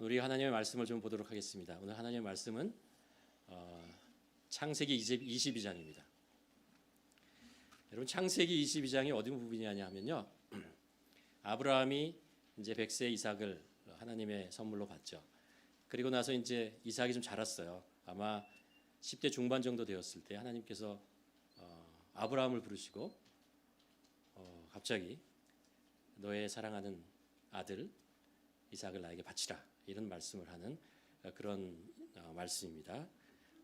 우리 하나님의 말씀을 좀 보도록 하겠습니다. 오늘 하나님의 말씀은 창세기 22장입니다. 여러분, 창세기 22장이 어디 부분이냐 하면요, 아브라함이 이제 백세 이삭을 하나님의 선물로 받죠. 그리고 나서 이제 이삭이 좀 자랐어요. 아마 10대 중반 정도 되었을 때 하나님께서 아브라함을 부르시고 갑자기 너의 사랑하는 아들 이삭을 나에게 바치라, 이런 말씀을 하는 그런 말씀입니다.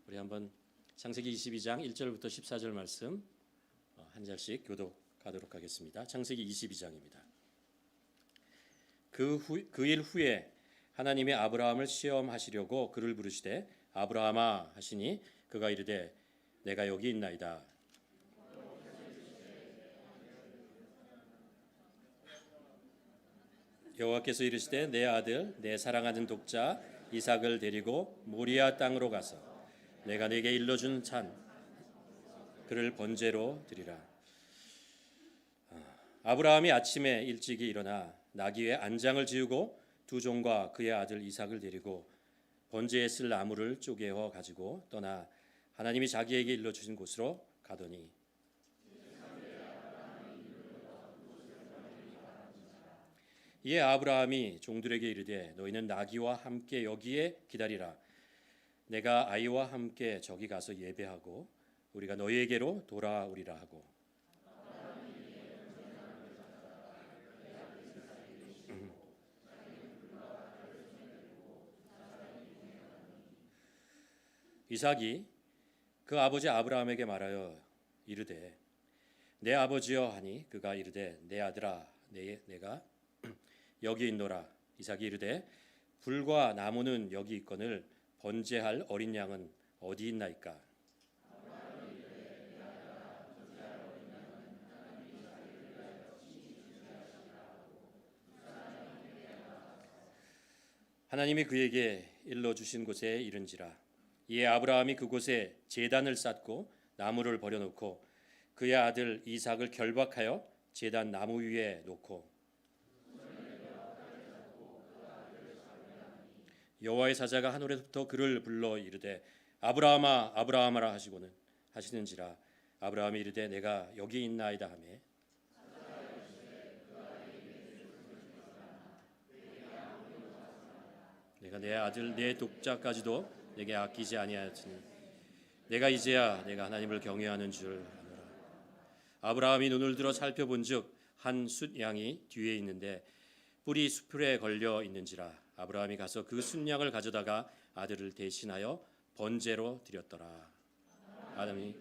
우리 한번 창세기 22장 1절부터 14절 말씀 한 절씩 교독하도록 하겠습니다. 창세기 22장입니다. 그 일 후에 하나님이 아브라함을 시험하시려고 그를 부르시되 아브라함아 하시니 그가 이르되 내가 여기 있나이다. 여호와께서 이르시되 내 아들 내 사랑하는 독자 이삭을 데리고 모리아 땅으로 가서 내가 네게 일러준 산 그를 번제로 드리라. 아브라함이 아침에 일찍이 일어나 나귀의 안장을 지우고 두 종과 그의 아들 이삭을 데리고 번제에 쓸 나무를 쪼개어 가지고 떠나 하나님이 자기에게 일러주신 곳으로 가더니 이에 아브라함이 종들에게 이르되 너희는 나귀와 함께 여기에 기다리라. 내가 아이와 함께 저기 가서 예배하고 우리가 너희에게로 돌아오리라 하고 이삭이 그 아버지 아브라함에게 말하여 이르되 내 아버지여 하니 그가 이르되 내 아들아 내가 여기 있노라. 이삭이 이르되 불과 나무는 여기 있거늘 번제할 어린 양은 어디 있나이까. 하나님이 그에게 일러주신 곳에 이른지라. 이에 아브라함이 그곳에 제단을 쌓고 나무를 버려놓고 그의 아들 이삭을 결박하여 제단 나무 위에 놓고 여호와의 사자가 하늘에서부터 그를 불러 이르되 아브라함아 아브라함아라 하시는지라. 아브라함이 이르되 내가 여기 있나이다 하매 내가 내 아들 내 독자까지도 내게 아끼지 아니하였으니 내가 이제야 내가 하나님을 경외하는 줄 아노라. 아브라함이 눈을 들어 살펴본즉 한 숫양이 뒤에 있는데 뿔이 수풀에 걸려 있는지라. 아브라함이 가서 그 순양을 가져다가 아들을 대신하여 번제로 드렸더라. 아담이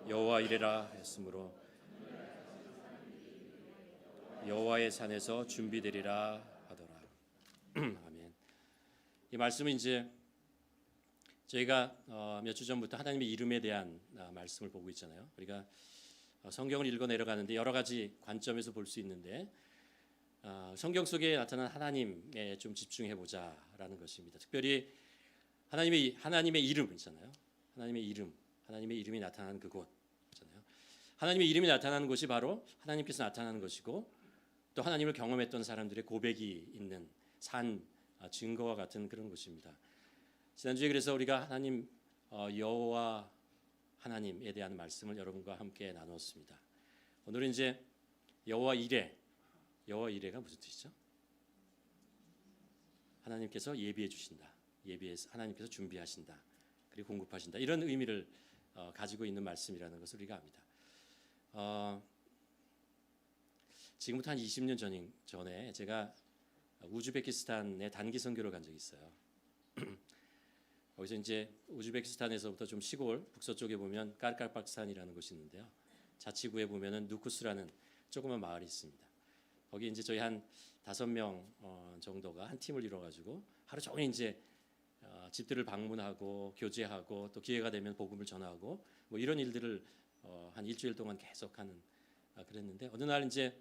여호와 이레라 했으므로 여호와의 산에서 준비되리라 하더라. 아멘. 이 말씀은 이제 저희가 몇 주 전부터 하나님의 이름에 대한 말씀을 보고 있잖아요. 우리가 성경을 읽어 내려가는데 여러 가지 관점에서 볼 수 있는데 성경 속에 나타난 하나님에 좀 집중해 보자라는 것입니다. 특별히 하나님의 이름 있잖아요. 하나님의 이름이 나타나는 그곳 있잖아요. 하나님의 이름이 나타나는 곳이 바로 하나님께서 나타나는 것이고 또 하나님을 경험했던 사람들의 고백이 있는 산 증거와 같은 그런 곳입니다. 지난주에 그래서 우리가 하나님 여호와 하나님에 대한 말씀을 여러분과 함께 나눴습니다. 오늘은 이제 여호와 이레가 무슨 뜻이죠? 하나님께서 예비해 주신다. 예비해서 하나님께서 준비하신다. 그리고 공급하신다. 이런 의미를 가지고 있는 말씀이라는 것을 우리가 압니다. 지금부터 한 20년 전에 제가 우즈베키스탄에 단기 선교를 간 적이 있어요. 거기서 이제 우즈베키스탄에서부터 좀 시골 북서쪽에 보면 깔깔박산이라는 곳이 있는데요. 자치구에 보면은 누쿠스라는 조그만 마을이 있습니다. 거기 이제 저희 한 5명 정도가 한 팀을 이뤄가지고 하루 종일 이제 집들을 방문하고 교제하고 또 기회가 되면 복음을 전하고 뭐 이런 일들을 한 일주일 동안 계속하는 그랬는데 어느 날 이제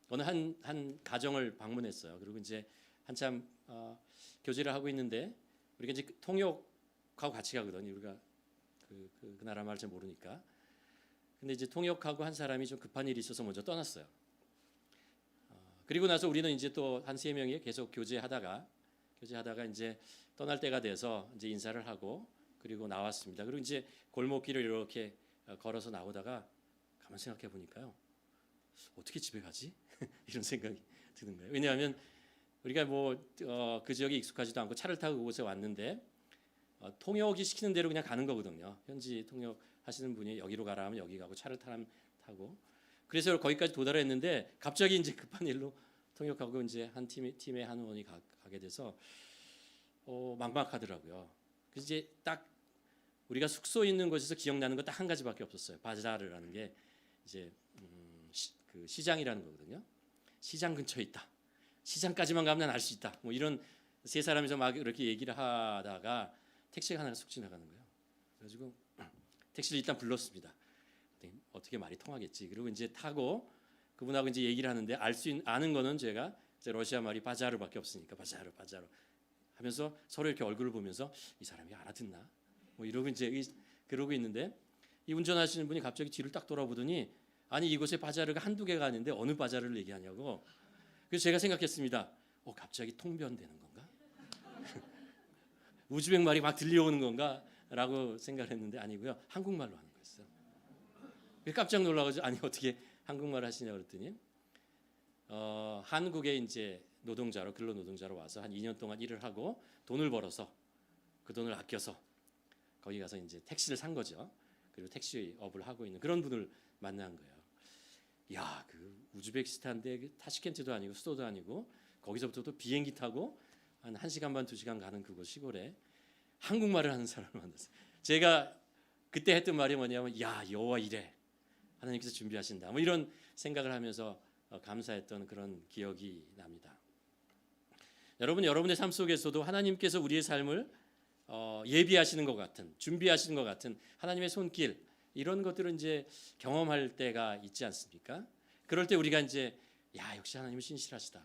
어느 한 가정을 방문했어요. 그리고 이제 한참 교제를 하고 있는데 우리가 이제 통역하고 같이 가거든요. 우리가 그 나라 말을 잘 모르니까. 근데 이제 통역하고 한 사람이 좀 급한 일이 있어서 먼저 떠났어요. 그리고 나서 우리는 이제 또 한 3명이 계속 교제하다가 교제하다가 이제 떠날 때가 돼서 이제 인사를 하고 그리고 나왔습니다. 그리고 이제 골목길을 이렇게 걸어서 나오다가 가만 생각해 보니까요. 어떻게 집에 가지? 이런 생각이 드는 거예요. 왜냐하면 우리가 그 지역에 익숙하지도 않고 차를 타고 그곳에 왔는데 통역이 시키는 대로 그냥 가는 거거든요. 현지 통역 하시는 분이 여기로 가라 하면 여기 가고 차를 타고 그래서 거기까지 도달했는데 갑자기 이제 급한 일로 통역하고 이제 한 팀의 한 의원이 가게 돼서 막막하더라고요. 그래서 이제 딱 우리가 숙소 있는 곳에서 기억나는 거 딱 한 가지밖에 없었어요. 바자르라는 게 이제 그 시장이라는 거거든요. 시장 근처에 있다. 시장까지만 가면 난 알 수 있다. 뭐 이런 세 사람이서 막 이렇게 얘기를 하다가 택시가 하나가 쑥 지나가는 거예요. 그래가지고 택시를 일단 불렀습니다. 어떻게 말이 통하겠지. 그리고 이제 타고 그분하고 이제 얘기를 하는데 아는 거는 제가 이제 러시아 말이 바자르밖에 없으니까 바자르 하면서 서로 이렇게 얼굴을 보면서 이 사람이 알아듣나? 뭐 이러고 이제 그러고 있는데 이 운전하시는 분이 갑자기 뒤를 딱 돌아보더니 아니 이곳에 바자르가 한두 개가 아닌데 어느 바자르를 얘기하냐고. 그래서 제가 생각했습니다. 갑자기 통변되는 건가? 우즈벡 말이 막 들려오는 건가라고 생각을 했는데 아니고요. 한국말로 하는 거였어요. 깜짝 놀라가지고 아니 어떻게 한국말을 하시냐 그랬더니 한국에 이제 근로 노동자로 와서 한 2년 동안 일을 하고 돈을 벌어서 그 돈을 아껴서 거기 가서 이제 택시를 산 거죠. 그리고 택시업을 하고 있는 그런 분을 만난 거예요. 야, 그 우즈베키스탄데 타시켄트도 아니고 수도도 아니고 거기서부터 또 비행기 타고 한 1시간 반 2시간 가는 그곳 시골에 한국말을 하는 사람을 만났어요. 제가 그때 했던 말이 뭐냐면 야, 여호와 이래. 하나님께서 준비하신다. 뭐 이런 생각을 하면서 감사했던 그런 기억이 납니다. 여러분의 삶 속에서도 하나님께서 우리의 삶을 예비하시는 것 같은, 준비하시는 것 같은 하나님의 손길 이런 것들을 이제 경험할 때가 있지 않습니까? 그럴 때 우리가 이제 역시 하나님은 신실하시다.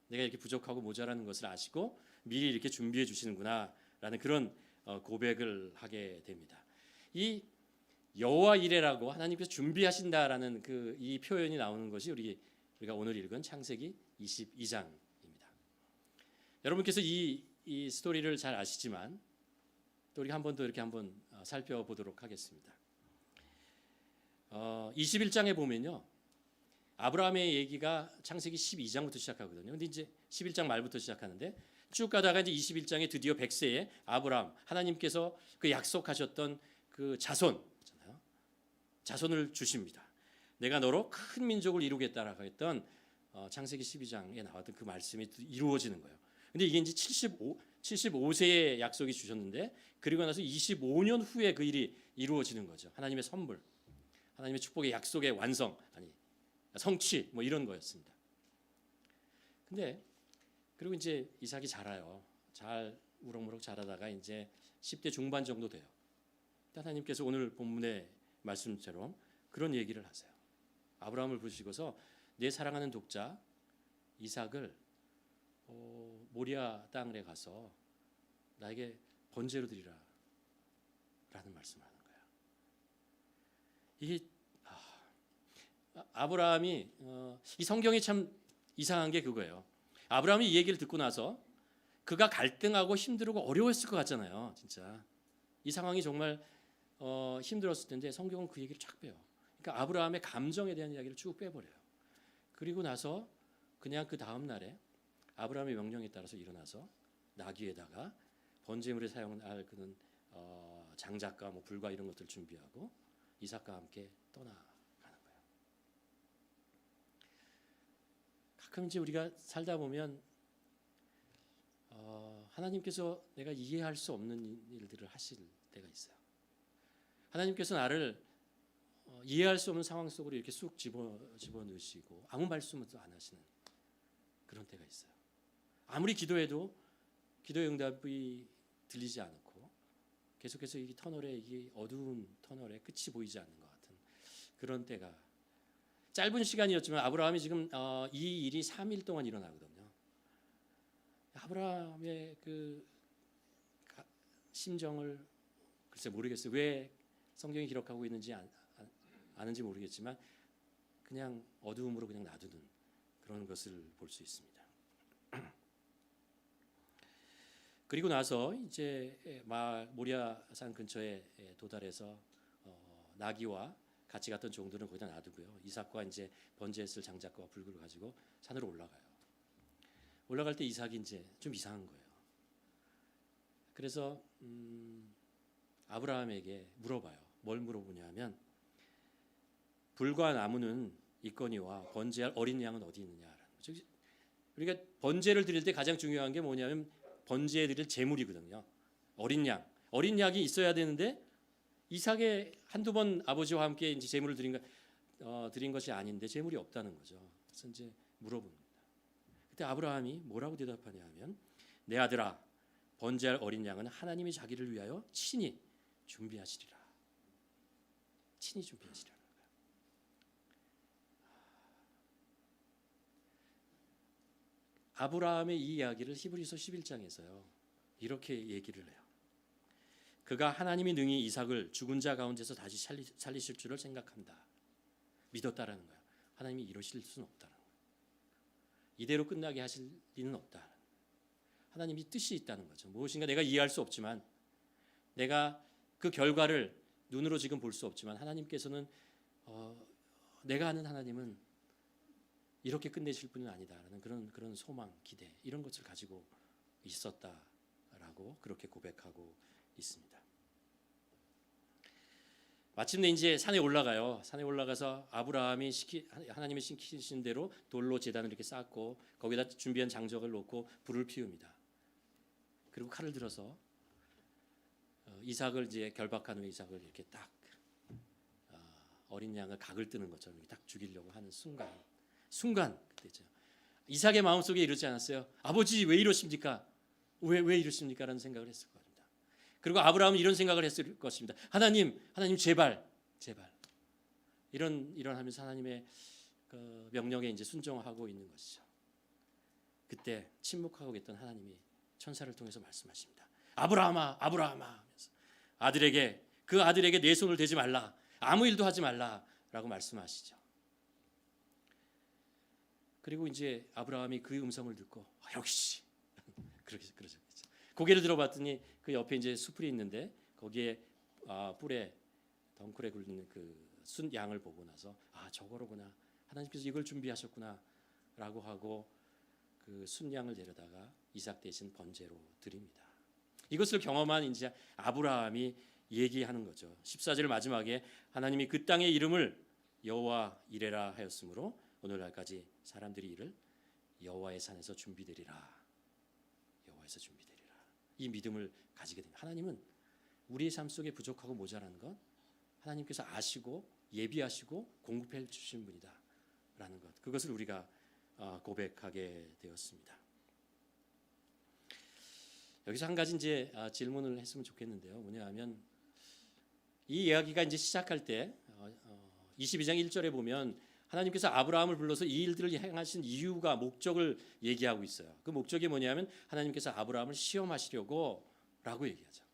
내가 이렇게 부족하고 모자라는 것을 아시고 미리 이렇게 준비해 주시는구나라는 그런 고백을 하게 됩니다. 이 여호와 이레라고 하나님께서 준비하신다라는 이 표현이 나오는 것이 우리가 오늘 읽은 창세기 22장입니다. 여러분께서 이 스토리를 잘 아시지만 또 우리가 한 번 더 이렇게 한번 살펴보도록 하겠습니다. 21장에 보면요. 아브라함의 얘기가 창세기 12장부터 시작하거든요. 근데 이제 11장 말부터 시작하는데 쭉 가다가 이제 21장에 드디어 100세에 아브라함 하나님께서 그 약속하셨던 그 자손을 주십니다. 내가 너로 큰 민족을 이루겠다라고 했던 창세기 12장에 나왔던 그 말씀이 이루어지는 거예요. 근데 이게 이제 75세의 약속이 주셨는데 그리고 나서 25년 후에 그 일이 이루어지는 거죠. 하나님의 선물, 하나님의 축복의 약속의 완성, 성취 뭐 이런 거였습니다. 근데 그리고 이제 이삭이 자라요. 잘 우럭무럭 자라다가 이제 10대 중반 정도 돼요. 하나님께서 오늘 본문의 말씀처럼 그런 얘기를 하세요. 아브라함을 부르시고서 내 사랑하는 독자 이삭을 모리아 땅에 가서 나에게 번제로 드리라 라는 말씀을 하는 거예요. 이게 아브라함이 이 성경이 참 이상한 게 그거예요. 아브라함이 이 얘기를 듣고 나서 그가 갈등하고 힘들고 어려웠을 것 같잖아요. 진짜 이 상황이 정말 힘들었을 텐데 성경은 그 얘기를 쫙 빼요. 그러니까 아브라함의 감정에 대한 이야기를 쭉 빼버려요. 그리고 나서 그냥 그 다음 날에 아브라함의 명령에 따라서 일어나서 나귀에다가 번제물에 사용할 그는 장작과 뭐 불과 이런 것들 준비하고 이삭과 함께 떠나가는 거예요. 가끔 이제 우리가 살다 보면 하나님께서 내가 이해할 수 없는 일들을 하실 때가 있어요. 하나님께서 나를 이해할 수 없는 상황 속으로 이렇게 쑥 집어넣으시고 아무 말씀도 안 하시는 그런 때가 있어요. 아무리 기도해도 기도의 응답이 들리지 않고 계속해서 이 어두운 터널에 끝이 보이지 않는 것 같은 그런 때가 짧은 시간이었지만 아브라함이 지금 이 일이 3일 동안 일어나거든요. 아브라함의 그 심정을 글쎄 모르겠어요. 왜 성경이 기록하고 있는지 아는지 모르겠지만 그냥 어두움으로 그냥 놔두는 그런 것을 볼 수 있습니다. 그리고 나서 이제 모리아산 근처에 도달해서 나귀와 같이 갔던 종들은 거기다 놔두고요. 이삭과 이제 번제에 쓸 장작과 불구를 가지고 산으로 올라가요. 올라갈 때 이삭이 이제 좀 이상한 거예요. 그래서 아브라함에게 물어봐요. 뭘 물어보냐면 불과 나무는 있거니와 번제할 어린 양은 어디 있느냐라는 거죠. 우리가 번제를 드릴 때 가장 중요한 게 뭐냐면 번제에 드릴 제물이거든요. 어린 양, 어린 양이 있어야 되는데 이삭의 한두 번 아버지와 함께 이제 제물을 드린 것이 아닌데 제물이 없다는 거죠. 그래서 이제 물어봅니다. 그때 아브라함이 뭐라고 대답하냐면 내 아들아, 번제할 어린 양은 하나님이 자기를 위하여 친히 준비하시리라. 친히 준비하시리라. 아브라함의 이 이야기를 히브리서 11장에서요. 이렇게 얘기를 해요. 그가 하나님이 능히 이삭을 죽은 자 가운데서 다시 살리실 줄을 생각한다. 믿었다라는 거예요. 하나님이 이러실 수는 없다는 거예요. 이대로 끝나게 하실 리는 없다. 하나님이 뜻이 있다는 거죠. 무엇인가 내가 이해할 수 없지만 내가 그 결과를 눈으로 지금 볼 수 없지만 하나님께서는 내가 아는 하나님은 이렇게 끝내실 분은 아니다라는 그런 소망, 기대 이런 것을 가지고 있었다라고 그렇게 고백하고 있습니다. 마침내 이제 산에 올라가요. 산에 올라가서 아브라함이 하나님이 시키신 대로 돌로 제단을 이렇게 쌓고 거기다 준비한 장적을 놓고 불을 피웁니다. 그리고 칼을 들어서 이삭을 이제 결박한 후에 이삭을 이렇게 딱 어린 양을 각을 뜨는 것처럼 이렇게 딱 죽이려고 하는 순간 그때죠. 이삭의 마음속에 이러지 않았어요. 아버지 왜 이러십니까? 왜 이러십니까? 라는 생각을 했을 겁니다. 그리고 아브라함은 이런 생각을 했을 것입니다. 하나님 제발 이런 하면서 하나님의 그 명령에 이제 순종하고 있는 것이죠. 그때 침묵하고 있던 하나님이 천사를 통해서 말씀하십니다. 아브라함아 하면서 그 아들에게 내 손을 대지 말라. 아무 일도 하지 말라라고 말씀하시죠. 그리고 이제 아브라함이 그 음성을 듣고 역시 그러죠. 고개를 들어봤더니 그 옆에 이제 수풀이 있는데 거기에 뿔에 덩굴에 굴리는 그 순 양을 보고 나서 저거로구나. 하나님께서 이걸 준비하셨구나라고 하고 그 순양을 데려다가 이삭 대신 번제로 드립니다. 이것을 경험한 이제 아브라함이 얘기하는 거죠. 14절 마지막에 하나님이 그 땅의 이름을 여호와 이레라 하였으므로 오늘날까지 사람들이 이를 여호와의 산에서 준비되리라. 여호와에서 준비되리라. 이 믿음을 가지게 됩니다. 하나님은 우리의 삶 속에 부족하고 모자란 것 하나님께서 아시고 예비하시고 공급해 주신 분이다라는 것. 그것을 우리가 고백하게 되었습니다. 여기서 한 가지 이제 질문을 했으면 좋겠는데요. 뭐냐하면 이 이야기가 이제 시작할 때 22장 1절에 보면 하나님께서 아브라함을 불러서 이 일들을 행하신 이유가 목적을 얘기하고 있어요. 그 목적이 뭐냐면 하나님께서 아브라함을 시험하시려고 라고 얘기하죠.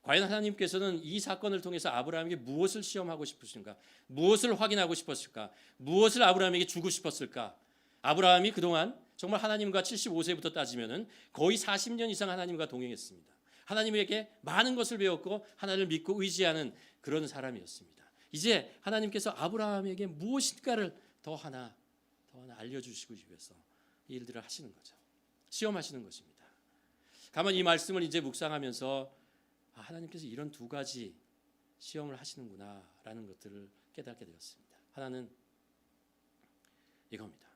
과연 하나님께서는 이 사건을 통해서 아브라함에게 무엇을 시험하고 싶으신가? 무엇을 확인하고 싶었을까? 무엇을 아브라함에게 주고 싶었을까? 아브라함이 그동안 정말 하나님과 75세부터 따지면은 거의 40년 이상 하나님과 동행했습니다. 하나님에게 많은 것을 배웠고 하나님을 믿고 의지하는 그런 사람이었습니다. 이제 하나님께서 아브라함에게 무엇인가를 더 하나 알려주시고 위해서 이 일들을 하시는 거죠. 시험하시는 것입니다. 가만히 이 말씀을 이제 묵상하면서 하나님께서 이런 두 가지 시험을 하시는구나라는 것들을 깨닫게 되었습니다. 하나는 이겁니다.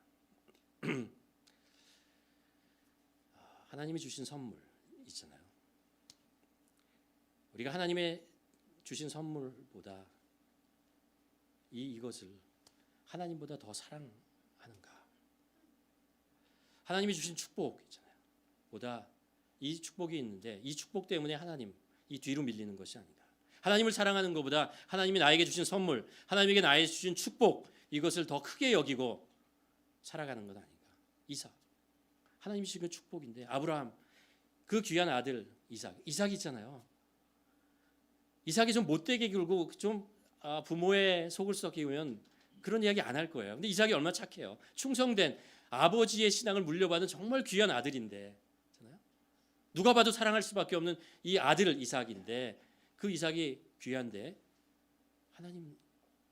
하나님이 주신 선물 있잖아요. 우리가 하나님의 주신 선물보다 이것을 하나님보다 더 사랑하는가? 하나님이 주신 축복 있잖아요. 보다 이 축복이 있는데 이 축복 때문에 하나님 이 뒤로 밀리는 것이 아니다. 하나님을 사랑하는 것보다 하나님이 나에게 주신 선물, 하나님에게 나에게 주신 축복 이것을 더 크게 여기고 살아가는 것 아닌가? 이삭. 하나님이 주신 그 축복인데 아브라함 그 귀한 아들 이삭 있잖아요. 이삭이 좀 못되게 굴고 좀 부모의 속을 썩이면 그런 이야기 안 할 거예요. 근데 이삭이 얼마나 착해요. 충성된 아버지의 신앙을 물려받은 정말 귀한 아들인데, 누가 봐도 사랑할 수밖에 없는 이 아들 이삭인데 그 이삭이 귀한데 하나님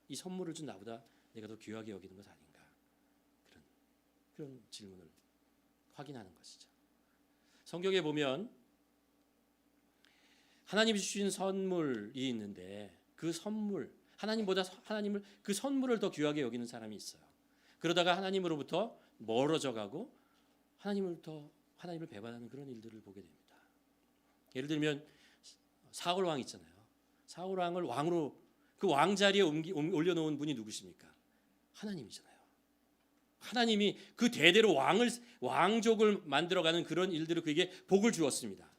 이 선물을 준 나보다 내가 더 귀하게 여기는 것 아닌가, 그런 질문을 확인하는 것이죠. 성경에 보면 하나님이 주신 선물이 있는데 그 선물, 하나님보다 하나님을, 그 선물을 더 귀하게 여기는 사람이 있어요. 그러다가 하나님으로부터 멀어져 가고 하나님을 배반하는 그런 일들을 보게 됩니다. 예를 들면 사울 왕 있잖아요. 사울 왕을 왕으로, 그 왕자리에 올려놓은 분이 누구십니까? 하나님이잖아요. 하나님이 그 대대로 왕족을 만들어가는 그런 일들을 그에게 복을 주었습니다.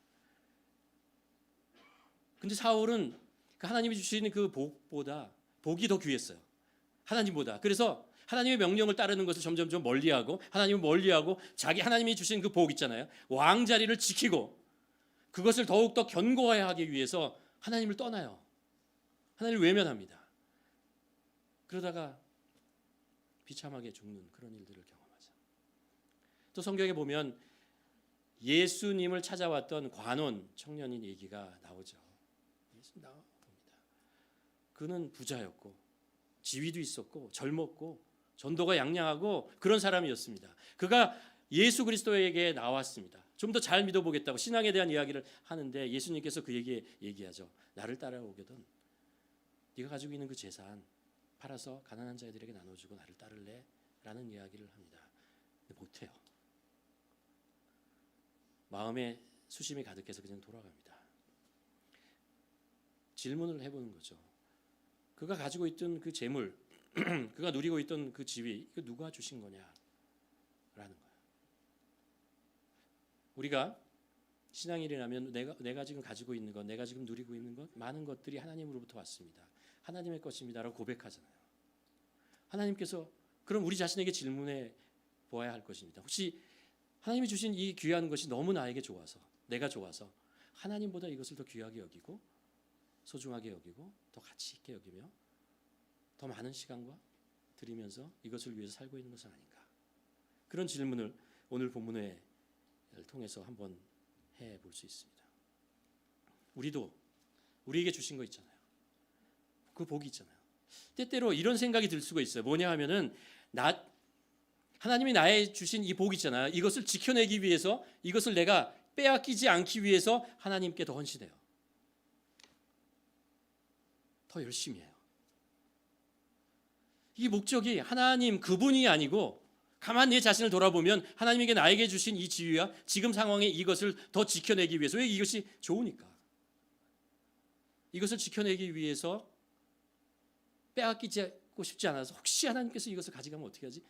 근데 사울은 하나님이 주시는 그 복이 더 귀했어요. 하나님보다. 그래서 하나님의 명령을 따르는 것을 점점 멀리하고, 하나님을 멀리하고, 하나님이 주신 그 복 있잖아요. 왕자리를 지키고 그것을 더욱더 견고하게 하기 위해서 하나님을 떠나요. 하나님을 외면합니다. 그러다가 비참하게 죽는 그런 일들을 경험하죠. 또 성경에 보면 예수님을 찾아왔던 관원 청년인 얘기가 나오죠. 예수님 나옵니다. 그는 부자였고 지위도 있었고 젊었고 전도가 양양하고 그런 사람이었습니다. 그가 예수 그리스도에게 나왔습니다. 좀 더 잘 믿어보겠다고 신앙에 대한 이야기를 하는데 예수님께서 그에게 얘기하죠. 나를 따라오거든 네가 가지고 있는 그 재산 팔아서 가난한 자들에게 나눠주고 나를 따를래? 라는 이야기를 합니다. 근데 못해요. 마음에 수심이 가득해서 그냥 돌아갑니다. 질문을 해보는 거죠. 그가 가지고 있던 그 재물, 그가 누리고 있던 그 지위, 이거 누가 주신 거냐? 라는 거예요. 우리가 신앙인이라면 내가 지금 가지고 있는 것, 내가 지금 누리고 있는 것, 많은 것들이 하나님으로부터 왔습니다. 하나님의 것입니다라고 고백하잖아요. 하나님께서 그럼 우리 자신에게 질문해 보아야 할 것입니다. 혹시 하나님이 주신 이 귀한 것이 너무 나에게 좋아서, 내가 좋아서 하나님보다 이것을 더 귀하게 여기고 소중하게 여기고 더 가치 있게 여기며 더 많은 시간과 들이면서 이것을 위해서 살고 있는 것은 아닌가? 그런 질문을 오늘 본문을 통해서 한번 해볼 수 있습니다. 우리도 우리에게 주신 거 있잖아요. 그 복이 있잖아요. 때때로 이런 생각이 들 수가 있어요. 뭐냐 하면은 하나님이 나의 주신 이 복 있잖아요. 이것을 지켜내기 위해서, 이것을 내가 빼앗기지 않기 위해서 하나님께 더 헌신해요. 더 열심히 해요. 이 목적이 하나님 그분이 아니고 가만 내 자신을 돌아보면 하나님에게 나에게 주신 이 지위와 지금 상황에 이것을 더 지켜내기 위해서, 왜? 이것이 좋으니까. 이것을 지켜내기 위해서 빼앗기고 싶지 않아서, 혹시 하나님께서 이것을 가져가면 어떻게 하지?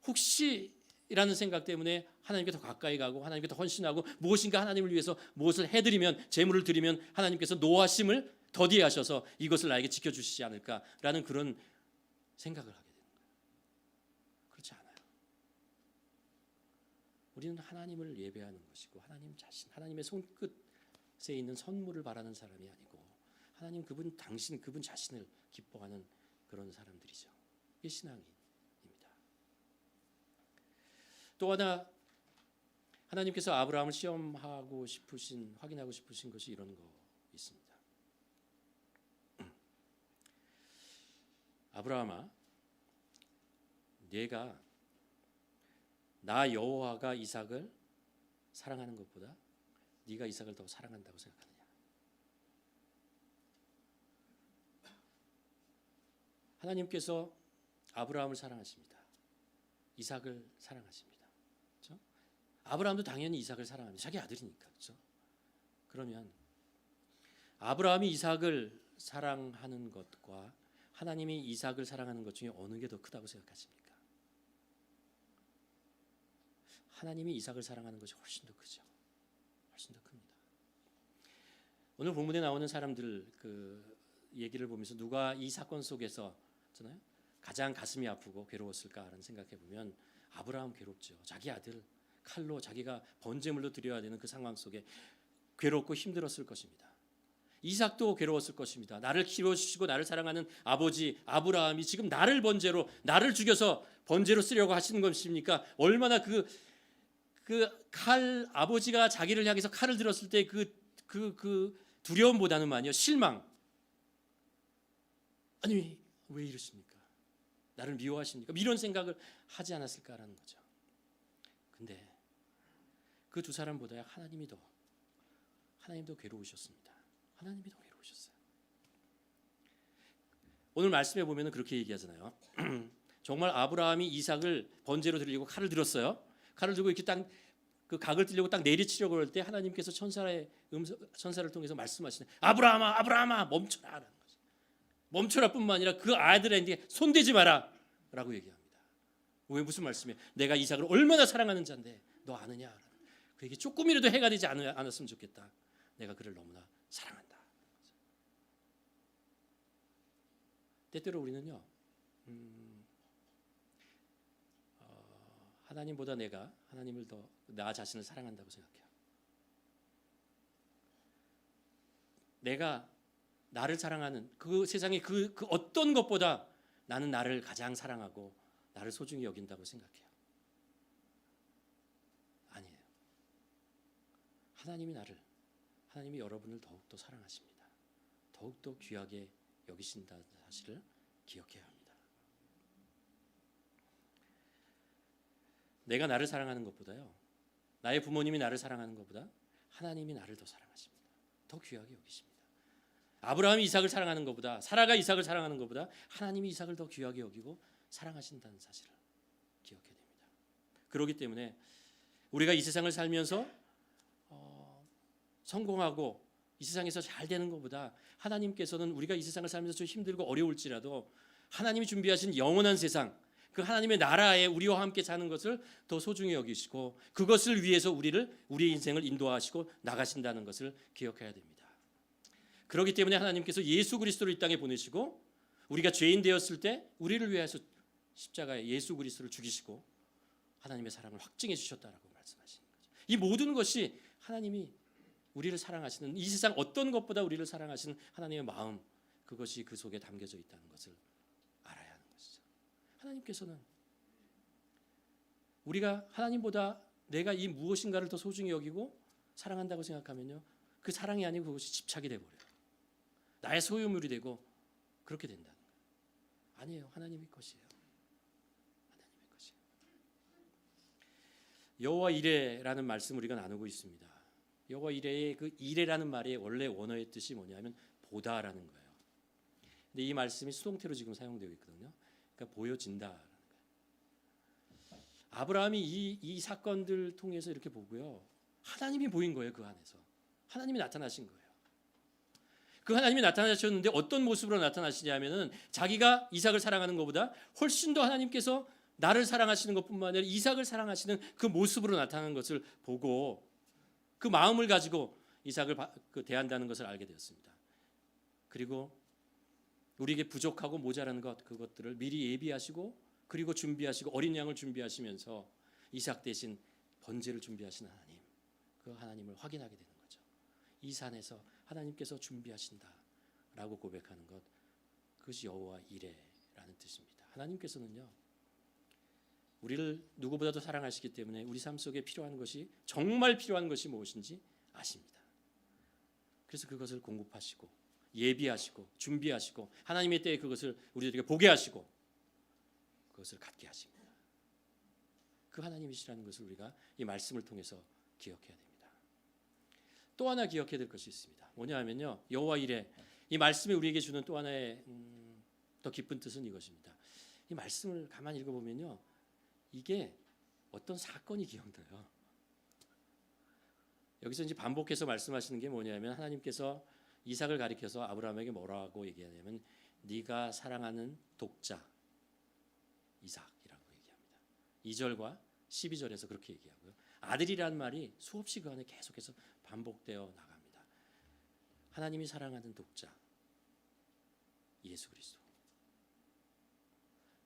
혹시라는 생각 때문에 하나님께 더 가까이 가고 하나님께 더 헌신하고 무엇인가 하나님을 위해서 무엇을 해드리면, 재물을 드리면 하나님께서 노하심을 더디하셔서 이것을 나에게 지켜주시지 않을까라는 그런 생각을 하게 되는 거예요. 그렇지 않아요. 우리는 하나님을 예배하는 것이고 하나님 자신, 하나님의 손끝에 있는 선물을 바라는 사람이 아니고 하나님 그분 당신, 그분 자신을 기뻐하는 그런 사람들이죠. 이게 신앙입니다. 또 하나 하나님께서 아브라함을 시험하고 싶으신, 확인하고 싶으신 것이 이런 거 있습니다. 아브라함아, 네가 나 여호와가 이삭을 사랑하는 것보다 네가 이삭을 더 사랑한다고 생각하느냐? 하나님께서 아브라함을 사랑하십니다. 이삭을 사랑하십니다. 그렇죠? 아브라함도 당연히 이삭을 사랑합니다. 자기 아들이니까. 그렇죠? 그러면 아브라함이 이삭을 사랑하는 것과 하나님이 이삭을 사랑하는 것 중에 어느 게 더 크다고 생각하십니까? 하나님이 이삭을 사랑하는 것이 훨씬 더 크죠. 훨씬 더 큽니다. 오늘 본문에 나오는 사람들 그 얘기를 보면서 누가 이 사건 속에서 가장 가슴이 아프고 괴로웠을까라는 생각해 보면 아브라함 괴롭죠. 자기 아들 칼로 자기가 번제물로 드려야 되는 그 상황 속에 괴롭고 힘들었을 것입니다. 이삭도 괴로웠을 것입니다. 나를 키워주시고 나를 사랑하는 아버지 아브라함이 지금 나를 죽여서 번제로 쓰려고 하시는 것입니까? 얼마나 그 그 칼 아버지가 자기를 향해서 칼을 들었을 때 그 두려움보다는만요 실망. 아니 왜 이러십니까? 나를 미워하십니까? 이런 생각을 하지 않았을까라는 거죠. 근데 그 두 사람보다 하나님이 더 괴로우셨습니다. 하나님이 더 괴로우셨어요. 오늘 말씀에 보면은 그렇게 얘기하잖아요. 정말 아브라함이 이삭을 번제로 드리려고 칼을 들었어요. 칼을 들고 이렇게 딱 그 각을 띠려고 딱 내리치려고 할 때 하나님께서 천사를 통해서 말씀하시네. 아브라함아, 아브라함아, 멈춰라라는 거죠. 멈춰라뿐만 아니라 그 아들에게 손대지 마라라고 얘기합니다. 왜 무슨 말씀이에요? 내가 이삭을 얼마나 사랑하는 자인데 너 아느냐? 그에게 조금이라도 해가 되지 않았으면 좋겠다. 내가 그를 너무나 사랑한다. 때때로 우리는요. 하나님보다 내가 하나님을 더 나 자신을 사랑한다고 생각해요. 내가 나를 사랑하는 그 세상의 그 어떤 것보다 나는 나를 가장 사랑하고 나를 소중히 여긴다고 생각해요. 아니에요. 하나님이 여러분을 더욱더 사랑하십니다. 더욱더 귀하게 여기신다는 사실을 기억해야 합니다. 내가 나를 사랑하는 것보다요. 나의 부모님이 나를 사랑하는 것보다 하나님이 나를 더 사랑하십니다. 더 귀하게 여기십니다. 아브라함이 이삭을 사랑하는 것보다 사라가 이삭을 사랑하는 것보다 하나님이 이삭을 더 귀하게 여기고 사랑하신다는 사실을 기억해야 됩니다. 그렇기 때문에 우리가 이 세상을 살면서 성공하고 이 세상에서 잘 되는 것보다 하나님께서는 우리가 이 세상을 살면서 좀 힘들고 어려울지라도 하나님이 준비하신 영원한 세상 그 하나님의 나라에 우리와 함께 사는 것을 더 소중히 여기시고 그것을 위해서 우리의 인생을 인도하시고 나가신다는 것을 기억해야 됩니다. 그렇기 때문에 하나님께서 예수 그리스도를 이 땅에 보내시고 우리가 죄인 되었을 때 우리를 위해서 십자가에 예수 그리스도를 죽이시고 하나님의 사랑을 확증해 주셨다라고 말씀하시는 거죠. 이 모든 것이 하나님이 우리를 사랑하시는 이 세상 어떤 것보다 우리를 사랑하시는 하나님의 마음 그것이 그 속에 담겨져 있다는 것을 알아야 하는 것이죠. 하나님께서는 우리가 하나님보다 내가 이 무엇인가를 더 소중히 여기고 사랑한다고 생각하면요. 그 사랑이 아니고 그것이 집착이 되어버려요. 나의 소유물이 되고 그렇게 된다는 거예요. 아니에요. 하나님의 것이에요. 하나님의 것이에요. 여호와 이레라는 말씀 우리가 나누고 있습니다. 여호와 이레의 그 이레라는 말의 원래 원어의 뜻이 뭐냐면 보다라는 거예요. 근데 이 말씀이 수동태로 지금 사용되고 있거든요. 그러니까 보여진다라는 거예요. 아브라함이 이 사건들 통해서 이렇게 보고요. 하나님이 보인 거예요. 그 안에서. 하나님이 나타나신 거예요. 그 하나님이 나타나셨는데 어떤 모습으로 나타나시냐면은 자기가 이삭을 사랑하는 것보다 훨씬 더 하나님께서 나를 사랑하시는 것뿐만 아니라 이삭을 사랑하시는 그 모습으로 나타나는 것을 보고 그 마음을 가지고 이삭을 대한다는 것을 알게 되었습니다. 그리고 우리에게 부족하고 모자라는 그것들을 미리 예비하시고 그리고 준비하시고 어린 양을 준비하시면서 이삭 대신 번제를 준비하신 하나님, 그 하나님을 확인하게 되는 거죠. 이 산에서 하나님께서 준비하신다라고 고백하는 것, 그것이 여호와 이레라는 뜻입니다. 하나님께서는요, 우리를 누구보다도 사랑하시기 때문에 우리 삶 속에 필요한 것이 정말 필요한 것이 무엇인지 아십니다. 그래서 그것을 공급하시고 예비하시고 준비하시고 하나님의 때에 그것을 우리들에게 보게 하시고 그것을 갖게 하십니다. 그 하나님이시라는 것을 우리가 이 말씀을 통해서 기억해야 됩니다. 또 하나 기억해야 될 것이 있습니다. 뭐냐 하면요, 여호와 이레, 이 말씀이 우리에게 주는 또 하나의 더 깊은 뜻은 이것입니다. 이 말씀을 가만히 읽어보면요, 이게 어떤 사건이 기억나요. 여기서 이제 반복해서 말씀하시는 게 뭐냐면 하나님께서 이삭을 가리켜서 아브라함에게 뭐라고 얘기하냐면 네가 사랑하는 독자 이삭이라고 얘기합니다. 2절과 12절에서 그렇게 얘기하고요. 아들이라는 말이 수없이 그 안에 계속해서 반복되어 나갑니다. 하나님이 사랑하는 독자 예수 그리스도.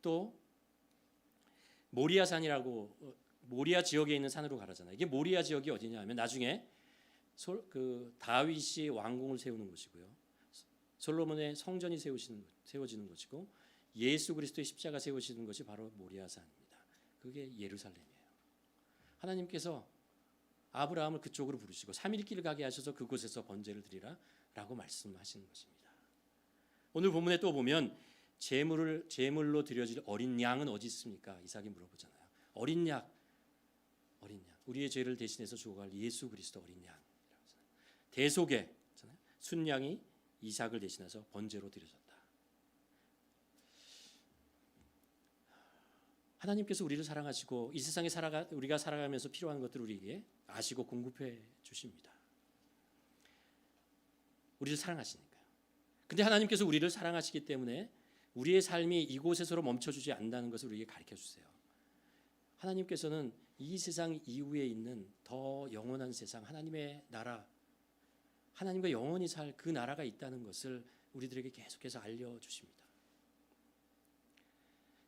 또 모리아산이라고 모리아 지역에 있는 산으로 가라잖아요. 이게 모리아 지역이 어디냐 하면 나중에 그 다윗이 왕궁을 세우는 곳이고요. 솔로몬의 성전이 세워지는 곳이고 예수 그리스도의 십자가 세우시는 것이 바로 모리아산입니다. 그게 예루살렘이에요. 하나님께서 아브라함을 그쪽으로 부르시고 3일 길 가게 하셔서 그곳에서 번제를 드리라 라고 말씀하시는 것입니다. 오늘 본문에 또 보면 제물로 드려질 어린 양은 어디 있습니까? 이삭이 물어보잖아요. 어린 양. 우리의 죄를 대신해서 죽어갈 예수 그리스도 어린 양. 대속의 순양이 이삭을 대신해서 번제로 드려졌다. 하나님께서 우리를 사랑하시고 이 세상에 우리가 살아가면서 필요한 것들을 우리에게 아시고 공급해 주십니다. 우리를 사랑하시니까요. 근데 하나님께서 우리를 사랑하시기 때문에 우리의 삶이 이곳에서로 멈춰주지 않는다는 것을 우리에게 가르쳐 주세요. 하나님께서는 이 세상 이후에 있는 더 영원한 세상, 하나님의 나라, 하나님과 영원히 살 그 나라가 있다는 것을 우리들에게 계속해서 알려주십니다.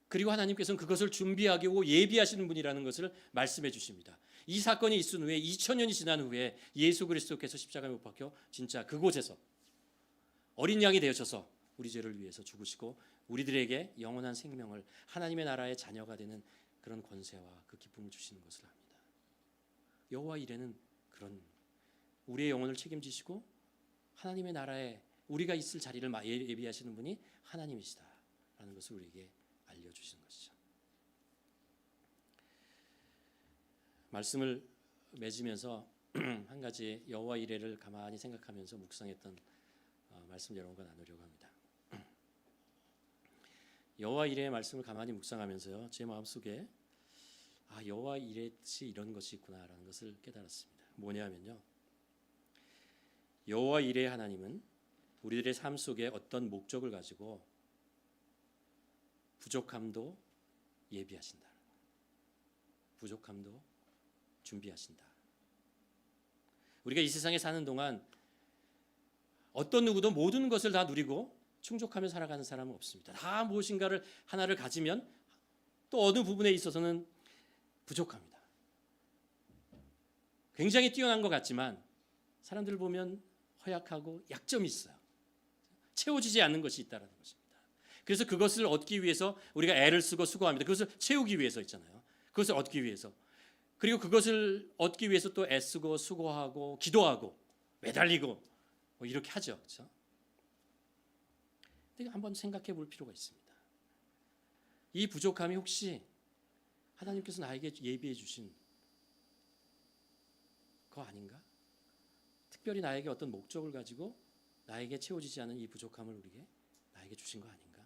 그리고 하나님께서는 그것을 준비하고 예비하시는 분이라는 것을 말씀해 주십니다. 이 사건이 있은 후에 2000년이 지난 후에 예수 그리스도께서 십자가에 못 박혀 진짜 그곳에서 어린 양이 되어셔서 우리 죄를 위해서 죽으시고 우리들에게 영원한 생명을 하나님의 나라의 자녀가 되는 그런 권세와 그 기쁨을 주시는 것을 압니다. 여호와 이레는 그런 우리의 영혼을 책임지시고 하나님의 나라에 우리가 있을 자리를 예비하시는 분이 하나님이시다라는 것을 우리에게 알려주시는 것이죠. 말씀을 맺으면서 한 가지 여호와 이레를 가만히 생각하면서 묵상했던 말씀 여러분과 나누려고 합니다. 여호와 이레의 말씀을 가만히 묵상하면서요, 제 마음속에 여호와 이레 뜻이 이런 것이 있구나라는 것을 깨달았습니다. 뭐냐면요, 여호와 이레의 하나님은 우리들의 삶 속에 어떤 목적을 가지고 부족함도 예비하신다. 부족함도 준비하신다. 우리가 이 세상에 사는 동안 어떤 누구도 모든 것을 다 누리고 충족하며 살아가는 사람은 없습니다. 다 무엇인가를 하나를 가지면 또 어느 부분에 있어서는 부족합니다. 굉장히 뛰어난 것 같지만 사람들을 보면 허약하고 약점이 있어요. 채워지지 않는 것이 있다는 것입니다. 그래서 그것을 얻기 위해서 우리가 애를 쓰고 수고합니다. 그것을 채우기 위해서 있잖아요. 그것을 얻기 위해서. 그리고 그것을 얻기 위해서 또 애쓰고 수고하고 기도하고 매달리고 이렇게 하죠. 그렇죠? 근데 한번 생각해 볼 필요가 있습니다. 이 부족함이 혹시 하나님께서 나에게 예비해 주신 거 아닌가? 특별히 나에게 어떤 목적을 가지고 나에게 채워지지 않은 이 부족함을 나에게 주신 거 아닌가?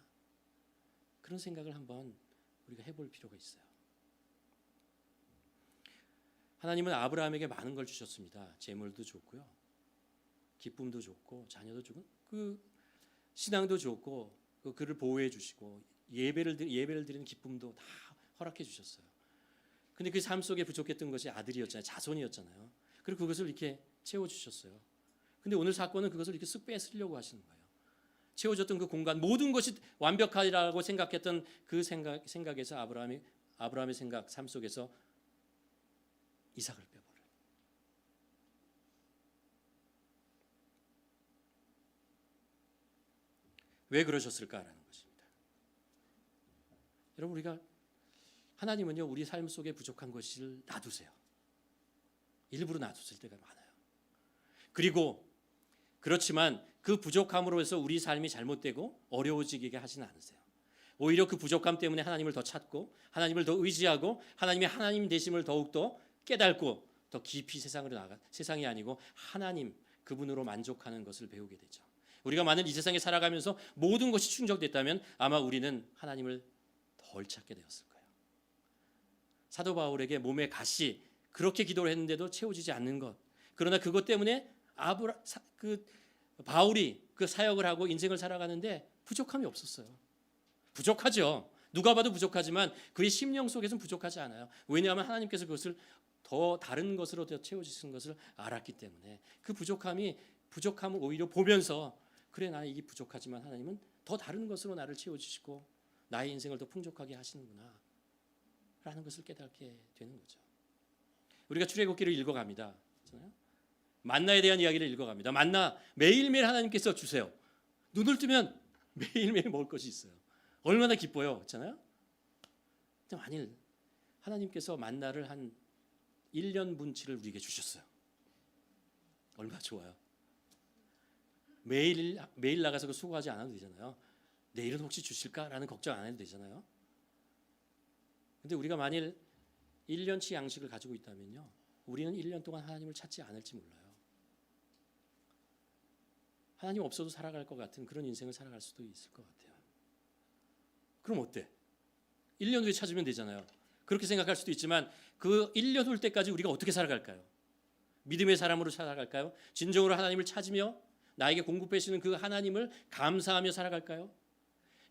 그런 생각을 한번 우리가 해볼 필요가 있어요. 하나님은 아브라함에게 많은 걸 주셨습니다. 재물도 좋고요, 기쁨도 좋고, 자녀도 좋고, 그 신앙도 좋고, 그를 보호해 주시고, 예배를 드리는 기쁨도 다 허락해 주셨어요. 근데 그 삶 속에 부족했던 것이 아들이었잖아요. 자손이었잖아요. 그리고 그것을 이렇게 채워 주셨어요. 근데 오늘 사건은 그것을 이렇게 쓱 뺏으려고 하시는 거예요. 채워졌던 그 공간, 모든 것이 완벽하리라고 생각했던 그 생각에서 아브라함의 생각, 삶 속에서 이삭을 빼버려요. 왜 그러셨을까라는 것입니다. 여러분, 하나님은요, 우리 삶 속에 부족한 것을 놔두세요. 일부러 놔두실 때가 많아요. 그리고 그렇지만 그 부족함으로 해서 우리 삶이 잘못되고 어려워지게 하지는 않으세요. 오히려 그 부족함 때문에 하나님을 더 찾고 하나님을 더 의지하고 하나님의 하나님 되심을 더욱더 깨닫고 더 깊이 세상이 아니고 하나님 그분으로 만족하는 것을 배우게 되죠. 우리가 만일 이 세상에 살아가면서 모든 것이 충족됐다면 아마 우리는 하나님을 덜 찾게 되었을 거예요. 사도 바울에게 몸의 가시 그렇게 기도를 했는데도 채워지지 않는 것. 그러나 그것 때문에 바울이 그 사역을 하고 인생을 살아가는데 부족함이 없었어요. 부족하죠. 누가 봐도 부족하지만 그의 심령 속에서는 부족하지 않아요. 왜냐하면 하나님께서 그것을 더 다른 것으로 더 채워주신 것을 알았기 때문에 그 부족함을 오히려 보면서 그래, 나는 이게 부족하지만 하나님은 더 다른 것으로 나를 채워주시고 나의 인생을 더 풍족하게 하시는구나 라는 것을 깨닫게 되는 거죠. 우리가 출애굽기를 읽어갑니다. 만나에 대한 이야기를 읽어갑니다. 만나 매일매일 하나님께서 주세요. 눈을 뜨면 매일매일 먹을 것이 있어요. 얼마나 기뻐요. 그렇잖아요? 근데 만일 하나님께서 만나를 한 1년 분치를 우리에게 주셨어요. 얼마나 좋아요. 매일 나가서 수고하지 않아도 되잖아요. 내일은 혹시 주실까라는 걱정 안 해도 되잖아요. 근데 우리가 만일 1년치 양식을 가지고 있다면요, 우리는 1년 동안 하나님을 찾지 않을지 몰라요. 하나님 없어도 살아갈 것 같은 그런 인생을 살아갈 수도 있을 것 같아요. 그럼 어때? 1년 후에 찾으면 되잖아요. 그렇게 생각할 수도 있지만 그 1년 후 때까지 우리가 어떻게 살아갈까요? 믿음의 사람으로 살아갈까요? 진정으로 하나님을 찾으며 나에게 공급해 주시는 그 하나님을 감사하며 살아갈까요?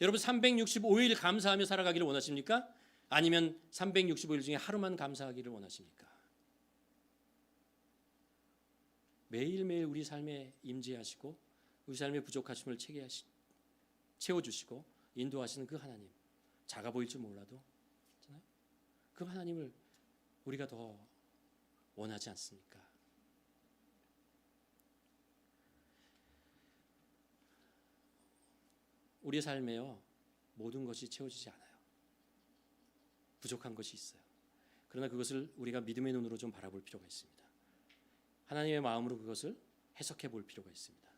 여러분 365일 감사하며 살아가기를 원하십니까? 아니면 365일 중에 하루만 감사하기를 원하십니까? 매일매일 우리 삶에 임재하시고 우리 삶의 부족하심을 채워주시고 인도하시는 그 하나님, 작아 보일 줄 몰라도 그 하나님을 우리가 더 원하지 않습니까? 우리의 삶에요, 모든 것이 채워지지 않아요. 부족한 것이 있어요. 그러나 그것을 우리가 믿음의 눈으로 좀 바라볼 필요가 있습니다. 하나님의 마음으로 그것을 해석해 볼 필요가 있습니다.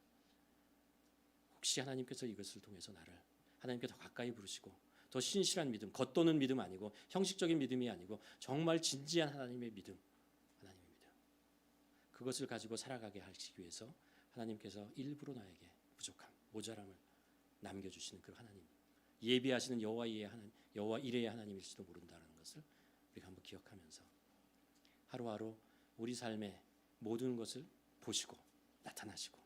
혹시 하나님께서 이것을 통해서 나를 하나님께 더 가까이 부르시고 더 신실한 믿음, 겉도는 믿음 아니고 형식적인 믿음이 아니고 정말 진지한 하나님의 믿음, 그것을 가지고 살아가게 하시기 위해서 하나님께서 일부러 나에게 부족함, 모자람을 남겨주시는 그 하나님, 예비하시는 여호와 이레의 하나님일지도 모른다는 것을 우리가 한번 기억하면서 하루하루 우리 삶의 모든 것을 보시고 나타나시고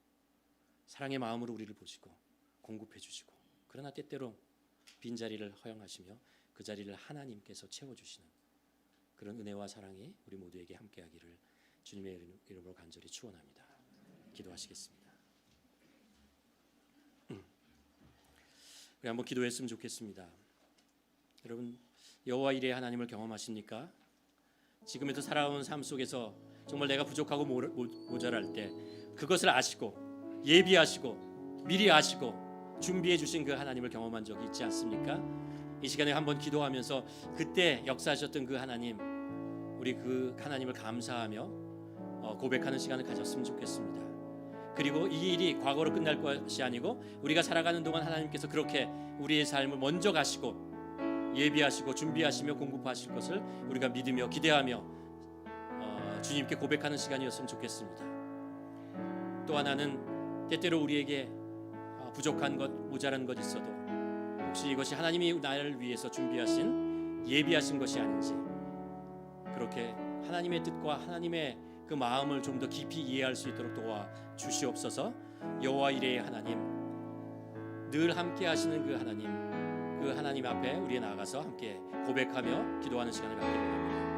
사랑의 마음으로 우리를 보시고 공급해 주시고, 그러나 때때로 빈자리를 허용하시며 그 자리를 하나님께서 채워주시는 그런 은혜와 사랑이 우리 모두에게 함께하기를 주님의 이름으로 간절히 축원합니다. 기도하시겠습니다. 우리 한번 기도했으면 좋겠습니다. 여러분, 여호와 이레의 하나님을 경험하십니까? 지금에도 살아온 삶 속에서 정말 내가 부족하고 모자랄 때 그것을 아시고 예비하시고 미리 아시고 준비해 주신 그 하나님을 경험한 적이 있지 않습니까? 이 시간에 한번 기도하면서 그때 역사하셨던 그 하나님, 우리 그 하나님을 감사하며 고백하는 시간을 가졌으면 좋겠습니다. 그리고 이 일이 과거로 끝날 것이 아니고 우리가 살아가는 동안 하나님께서 그렇게 우리의 삶을 먼저 가시고 예비하시고 준비하시며 공급하실 것을 우리가 믿으며 기대하며 주님께 고백하는 시간이었으면 좋겠습니다. 또 하나는 때때로 우리에게 부족한 것, 모자란 것 있어도 혹시 이것이 하나님이 나를 위해서 준비하신 예비하신 것이 아닌지, 그렇게 하나님의 뜻과 하나님의 그 마음을 좀 더 깊이 이해할 수 있도록 도와 주시옵소서. 여호와 이레의 하나님, 늘 함께 하시는 그 하나님 앞에 우리 나아가서 함께 고백하며 기도하는 시간을 갖기를 원합니다.